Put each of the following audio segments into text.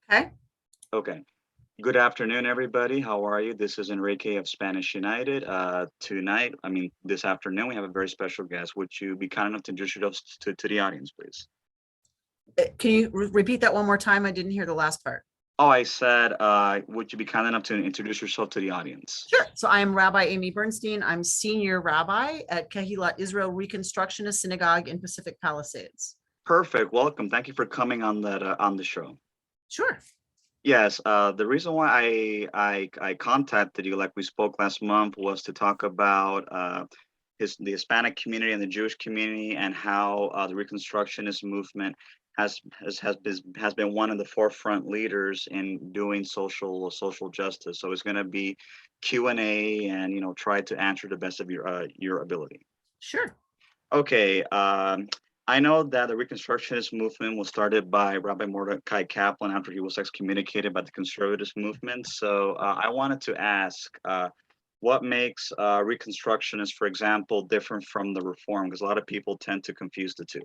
Okay. Okay. Good afternoon, everybody. How are you? This is Enrique of Spanish United. This afternoon, we have a very special guest. Would you be kind enough to introduce yourself to the audience, please? Can you repeat that one more time? I didn't hear the last part. Oh, I said, would you be kind enough to introduce yourself to the audience? Sure. So I am Rabbi Amy Bernstein. I'm senior rabbi at Kehillat Israel Reconstructionist Synagogue in Pacific Palisades. Perfect. Welcome. Thank you for coming on the show. Sure. Yes, the reason why I contacted you, like we spoke last month, was to talk about the Hispanic community and the Jewish community, and how the Reconstructionist movement has been one of the forefront leaders in doing social justice. So it's going to be Q&A, and try to answer the best of your ability. Sure. Okay. I know that the Reconstructionist movement was started by Rabbi Mordecai Kaplan after he was excommunicated by the conservative movement. So I wanted to ask, what makes Reconstructionists, for example, different from the Reform? Because a lot of people tend to confuse the two.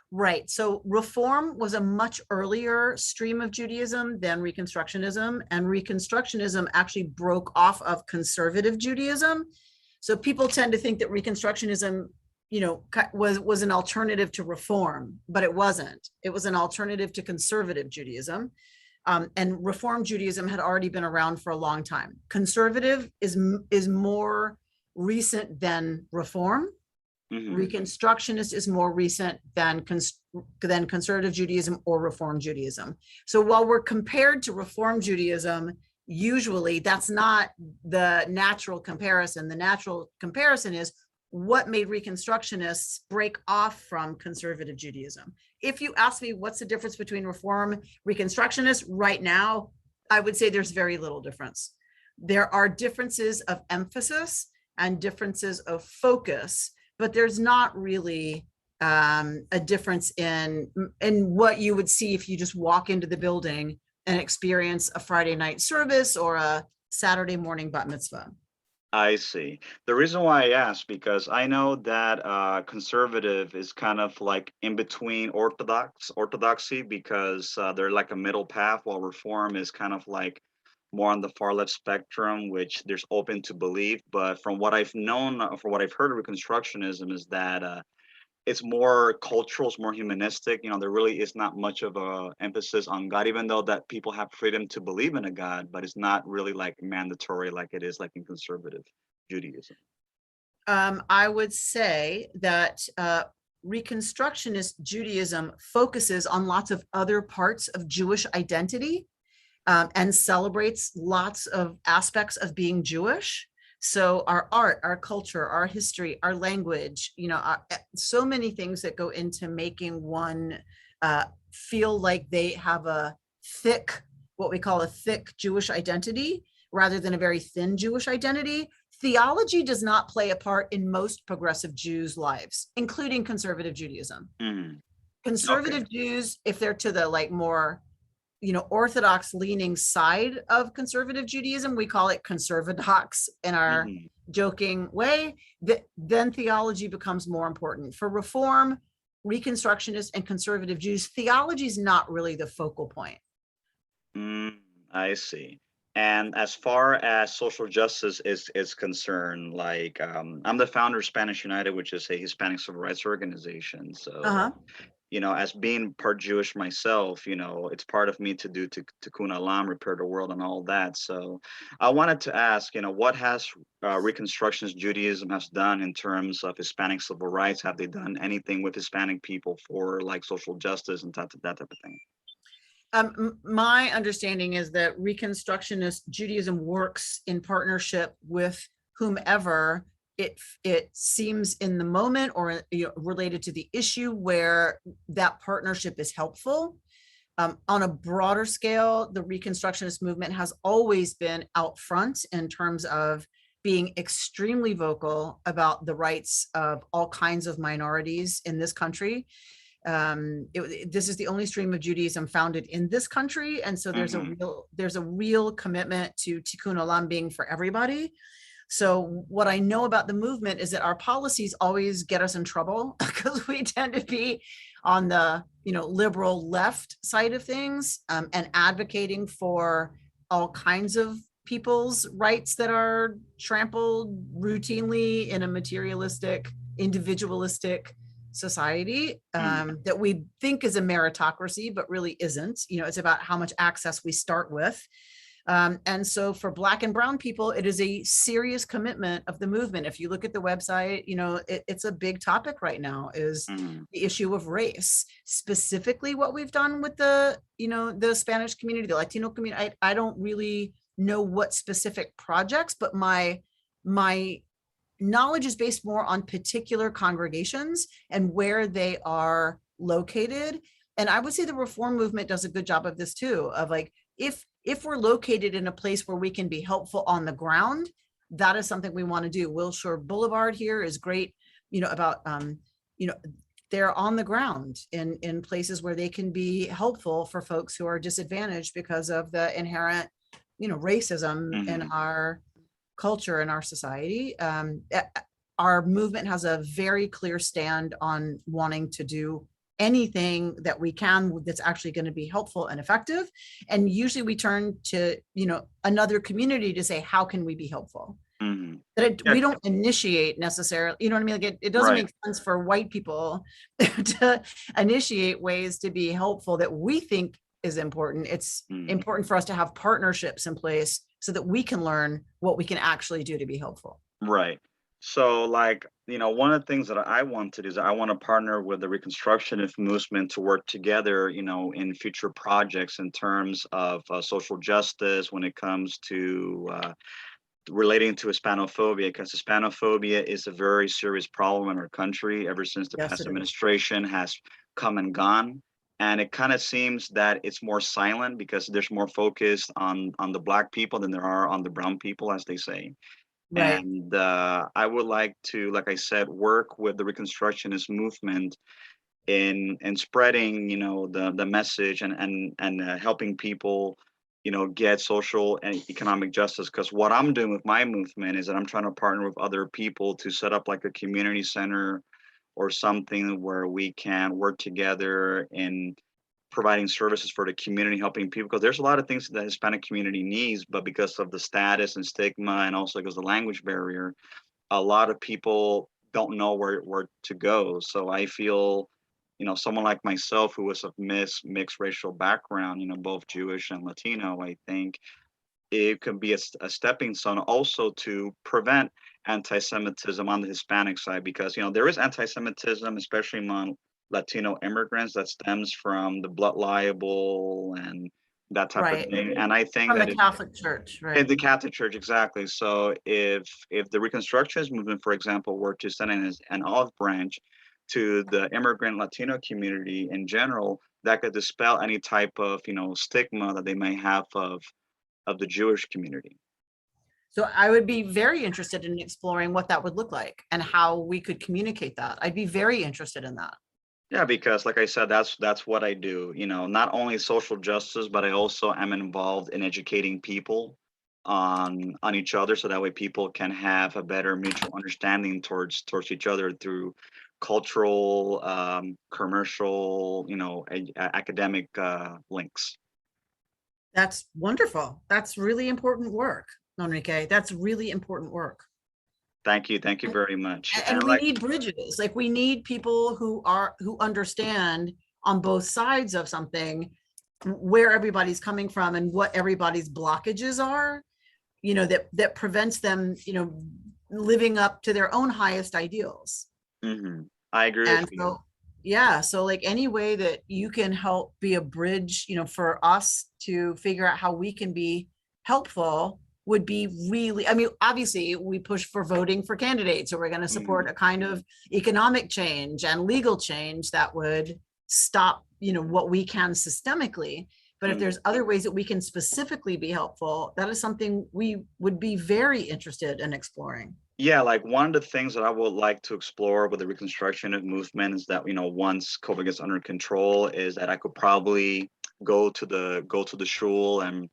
Right. So Reform was a much earlier stream of Judaism than Reconstructionism, and Reconstructionism actually broke off of conservative Judaism. So people tend to think that Reconstructionism was an alternative to Reform, but it wasn't. It was an alternative to conservative Judaism. And Reform Judaism had already been around for a long time. Conservative is more recent than Reform. Mm-hmm. Reconstructionist is more recent than conservative Judaism or Reform Judaism. So while we're compared to Reform Judaism, usually that's not the natural comparison. The natural comparison is what made Reconstructionists break off from conservative Judaism. If you ask me what's the difference between Reform, Reconstructionists right now, I would say there's very little difference. There are differences of emphasis and differences of focus, but there's not really a difference in what you would see if you just walk into the building and experience a Friday night service or a Saturday morning bat mitzvah. I see. The reason why I asked, because I know that conservative is kind of like in between orthodoxy, because they're like a middle path, while Reform is kind of like more on the far left spectrum, which there's open to believe. But from what I've known, from what I've heard of Reconstructionism, is that it's more cultural, it's more humanistic. There really is not much of a emphasis on God, even though that people have freedom to believe in a God, but it's not really like mandatory like it is like in conservative Judaism. I would say that Reconstructionist Judaism focuses on lots of other parts of Jewish identity and celebrates lots of aspects of being Jewish. So our art, our culture, our history, our language, so many things that go into making one feel like they have what we call a thick Jewish identity, rather than a very thin Jewish identity. Theology does not play a part in most progressive Jews' lives, including conservative Judaism. Mm-hmm. Conservative Jews, if they're to the more Orthodox leaning side of conservative Judaism, we call it conservadox in our joking way, then theology becomes more important. For Reform, Reconstructionists, and conservative Jews, theology is not really the focal point. I see. And as far as social justice is concerned, I'm the founder of Spanish United, which is a Hispanic civil rights organization. So as being part Jewish myself, it's part of me to do tikkun olam, repair the world, and all that. So I wanted to ask, what has Reconstructionist Judaism has done in terms of Hispanic civil rights? Have they done anything with Hispanic people for like social justice and that type of thing? My understanding is that Reconstructionist Judaism works in partnership with whomever it seems in the moment or related to the issue where that partnership is helpful. On a broader scale, the Reconstructionist movement has always been out front in terms of being extremely vocal about the rights of all kinds of minorities in this country. This is the only stream of Judaism founded in this country, and so there's a real commitment to tikkun olam being for everybody. So what I know about the movement is that our policies always get us in trouble because we tend to be on the, liberal left side of things, and advocating for all kinds of people's rights that are trampled routinely in a materialistic, individualistic society, that we think is a meritocracy, but really isn't. It's about how much access we start with. And so for Black and Brown people, it is a serious commitment of the movement. If you look at the website, it's a big topic right now, is Mhm. the issue of race. Specifically what we've done with the Spanish community, the Latino community. I don't really know what specific projects, but my knowledge is based more on particular congregations and where they are located. And I would say the reform movement does a good job of this too, of like, if we're located in a place where we can be helpful on the ground, that is something we want to do. Wilshire Boulevard here is great, about, they're on the ground in places where they can be helpful for folks who are disadvantaged because of the inherent, racism in Mhm. our culture, in our society. Our movement has a very clear stand on wanting to do anything that we can that's actually going to be helpful and effective. And usually we turn to, another community to say, how can we be helpful? Mhm. That Yeah, we don't initiate necessarily, you know what I mean? Like it doesn't right. make sense for white people to initiate ways to be helpful that we think is important. It's Mhm. important for us to have partnerships in place so that we can learn what we can actually do to be helpful. Right. So, like, one of the things that I want to do is I want to partner with the Reconstructionist movement to work together, in future projects in terms of social justice when it comes to relating to Hispanophobia, because Hispanophobia is a very serious problem in our country ever since the Yes, past it is. administration has come and gone. And it kind of seems that it's more silent because there's more focus on the Black people than there are on the brown people, as they say. Right. And I would like to, like I said, work with the Reconstructionist movement in spreading, the message and helping people, get social and economic justice. Because what I'm doing with my movement is that I'm trying to partner with other people to set up like a community center or something where we can work together in providing services for the community, helping people, because there's a lot of things that the Hispanic community needs, but because of the status and stigma and also because of the language barrier, a lot of people don't know where to go. So I feel, someone like myself who was of mixed racial background, both Jewish and Latino, I think it could be a stepping stone also to prevent anti-Semitism on the Hispanic side, because there is anti-Semitism, especially among Latino immigrants, that stems from the blood libel and that type of Right. thing. And I think From the that Catholic Church, in right? the Catholic Church, exactly. So if the Reconstructionist movement, for example, were to send in an olive branch to the immigrant Latino community in general, that could dispel any type of stigma that they may have of the Jewish community. So I would be very interested in exploring what that would look like and how we could communicate that. I'd be very interested in that. Yeah, because like I said, that's what I do. Not only social justice, but I also am involved in educating people on each other, so that way people can have a better mutual understanding towards each other through cultural, commercial, academic links. That's wonderful. That's really important work, Enrique. That's really important work. Thank you very much. And And we like, need bridges. Like we need people who understand on both sides of something where everybody's coming from and what everybody's blockages are, that prevents them, living up to their own highest ideals. mhm, I agree with And you. so, yeah, so like any way that you can help be a bridge, for us to figure out how we can be helpful would be really, I mean, obviously we push for voting for candidates, so we're going to support Mhm, a kind of economic change and legal change that would stop, what we can systemically. But if mhm. there's other ways that we can specifically be helpful, that is something we would be very interested in exploring. Yeah, like one of the things that I would like to explore with the Reconstructionist movement is that, once COVID gets under control, is that I could probably go to the shul and,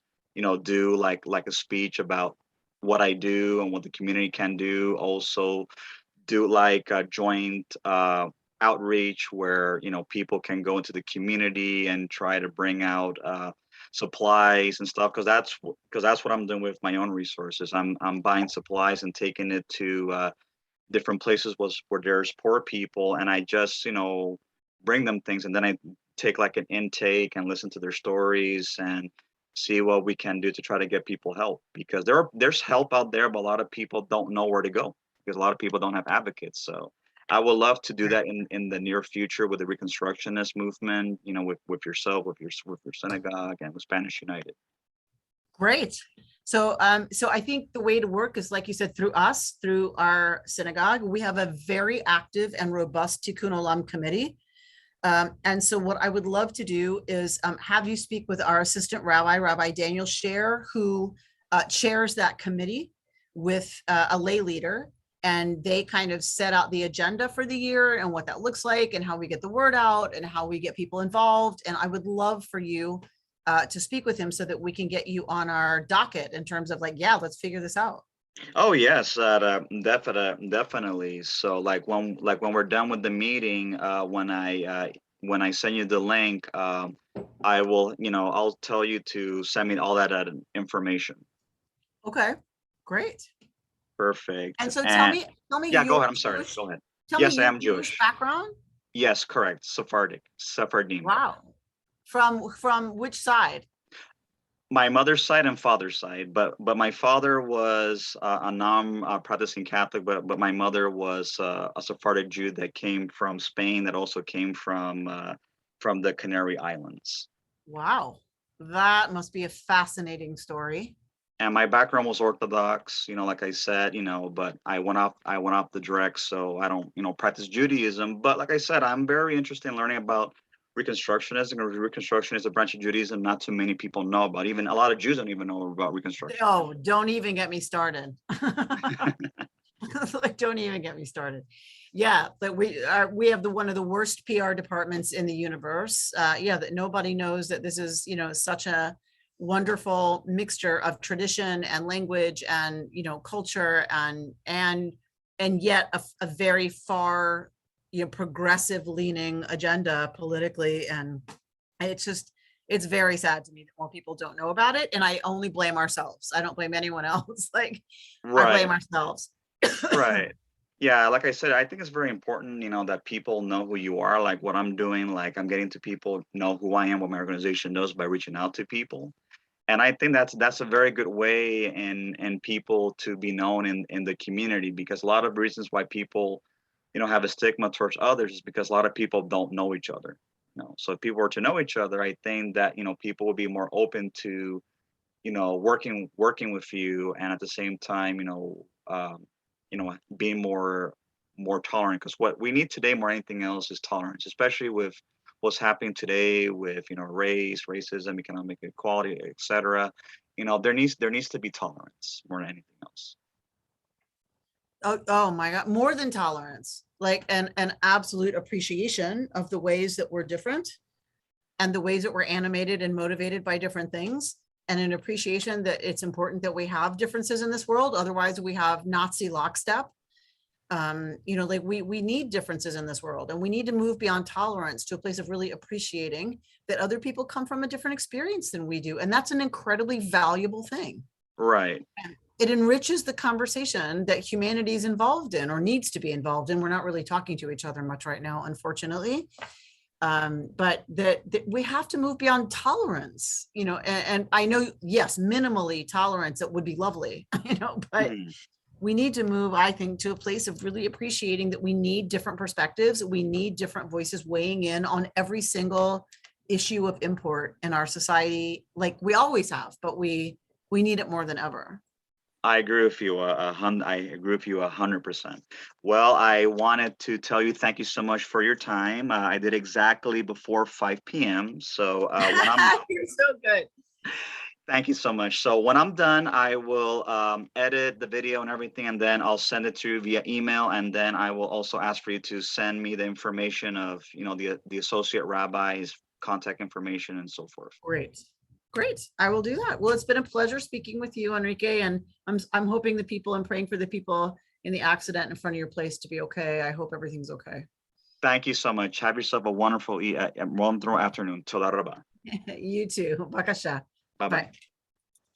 do like a speech about what I do and what the community can do. Also do like a joint outreach where people can go into the community and try to bring out supplies and stuff, because that's what I'm doing with my own resources. I'm buying supplies and taking it to different places where there's poor people, and I just bring them things, and then I take like an intake and listen to their stories and see what we can do to try to get people help, because there's help out there, but a lot of people don't know where to go because a lot of people don't have advocates. So I would love to do that in the near future with the Reconstructionist movement, with yourself, with your synagogue, and with Spanish United. Great. So I think the way to work is, like you said, through us, through our synagogue. We have a very active and robust Tikkun Olam committee. And so what I would love to do is have you speak with our assistant rabbi, Rabbi Daniel Scher, who chairs that committee with a lay leader. And they kind of set out the agenda for the year and what that looks like and how we get the word out and how we get people involved. And I would love for you to speak with him so that we can get you on our docket in terms of like, yeah, let's figure this out. Oh yes, definitely. So like when we're done with the meeting, when I send you the link, I will, I'll tell you to send me all that information. Okay, great. Perfect. And so And tell me yeah, go your ahead. I'm sorry. Jewish, Go ahead. tell me Yes, I your am Jewish Jewish. background. Yes, correct. Sephardim. Wow. From which side? My mother's side and father's side, but my father was a non-practicing Catholic, but my mother was a Sephardic Jew that came from Spain, that also came from the Canary Islands. Wow. That must be a fascinating story. And my background was Orthodox, like I said, but I went off the direct, so I don't, practice Judaism. But like I said, I'm very interested in learning about Reconstructionism. Reconstruction is a branch of Judaism not too many people know about. Even a lot of Jews don't even know about Reconstruction. Oh, don't even get me started. Like, don't even get me started. Yeah, but we have one of the worst PR departments in the universe. Yeah, that nobody knows that this is, such a wonderful mixture of tradition and language and, culture and yet a very far, progressive leaning agenda politically. And it's very sad to me that more people don't know about it. And I only blame ourselves. I don't blame anyone else. Like, I blame Right, ourselves. right. Yeah, like I said, I think it's very important, that people know who you are, like what I'm doing, like I'm getting to people know who I am, what my organization knows by reaching out to people. And I think that's a very good way in people to be known in the community, because a lot of reasons why people have a stigma towards others is because a lot of people don't know each other. So if people were to know each other, I think that people would be more open to working with you, and at the same time being more tolerant, because what we need today more than anything else is tolerance, especially with what's happening today with racism, economic inequality, etc. There needs to be tolerance more than anything else. Oh my God, more than tolerance, like an absolute appreciation of the ways that we're different and the ways that we're animated and motivated by different things, and an appreciation that it's important that we have differences in this world. Otherwise, we have Nazi lockstep. Like we need differences in this world, and we need to move beyond tolerance to a place of really appreciating that other people come from a different experience than we do. And that's an incredibly valuable thing. Right. It enriches the conversation that humanity is involved in or needs to be involved in. We're not really talking to each other much right now, unfortunately. But that we have to move beyond tolerance, and I know, yes, minimally tolerance, it would be lovely, but we need to move, I think, to a place of really appreciating that we need different perspectives. We need different voices weighing in on every single issue of import in our society, like we always have, but we need it more than ever. I agree with you. I agree with you 100%. Well, I wanted to tell you thank you so much for your time. I did exactly before 5 p.m. So when I'm You're so good. thank you so much. So when I'm done, I will edit the video and everything, and then I'll send it to you via email. And then I will also ask for you to send me the information of the associate rabbi's contact information and so forth. Great. Great. I will do that. Well, it's been a pleasure speaking with you, Enrique, and I'm hoping the people, I'm praying for the people in the accident in front of your place to be okay. I hope everything's okay. Thank you so much. Have yourself a wonderful afternoon. Toda rabba. You too. Bakasha. Bye bye. Bye.